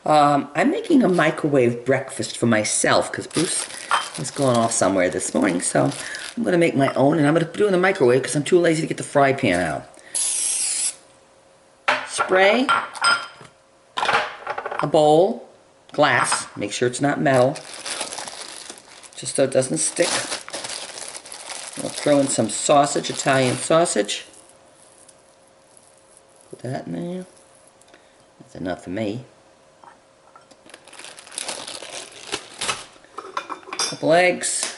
I'm making a microwave breakfast for myself because Bruce was going off somewhere this morning, so I'm going to make my own, and I'm going to do it in the microwave because I'm too lazy to get the fry pan out. Spray a bowl, glass, make sure it's not metal, just so it doesn't stick. We'll throw in some sausage, Italian sausage. Put that in there. That's enough for me. Couple eggs.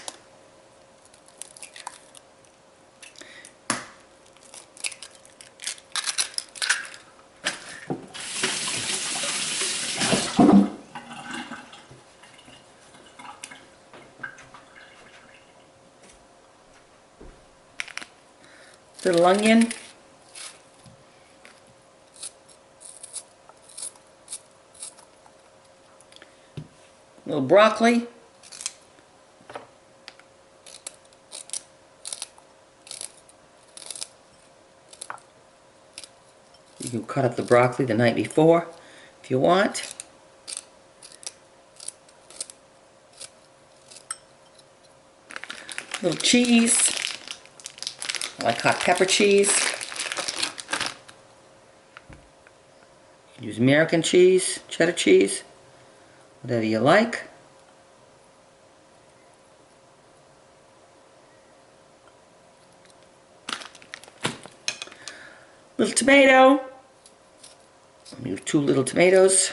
Little onion. Little broccoli. You can cut up the broccoli the night before if you want. Little cheese. I like hot pepper cheese. You can use American cheese, cheddar cheese, whatever you like. Little tomato. Use 2 little tomatoes.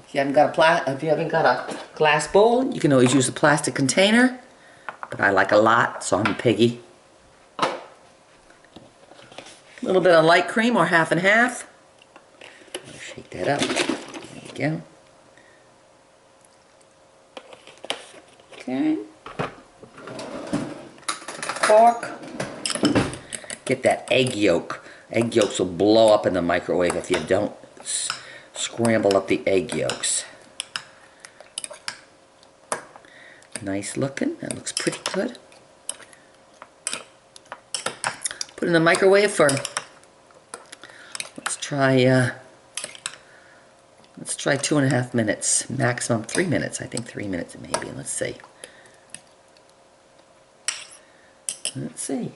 If you haven't got a glass bowl, you can always use a plastic container. But I like a lot, so I'm piggy. A little bit of light cream or half and half. Shake that up. There you go. Okay. Fork. Get that egg yolk. Egg yolks will blow up in the microwave if you don't scramble up the egg yolks. Nice looking. That looks pretty good. Put it in the microwave for, let's try 2.5 minutes. Maximum 3 minutes. I think 3 minutes maybe. Let's see. Let's see.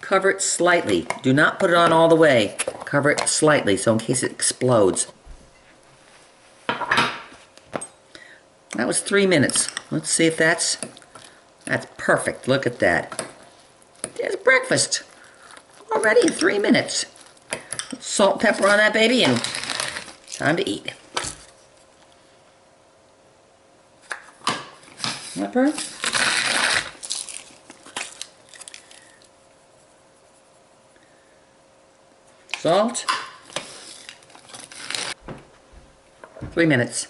Cover it slightly. Do not put it on all the way. Cover it slightly so in case it explodes. That was 3 minutes. Let's see if that's perfect. Look at that. There's breakfast. Already in 3 minutes. Salt, pepper on that baby, and time to eat. Pepper. Salt. 3 minutes.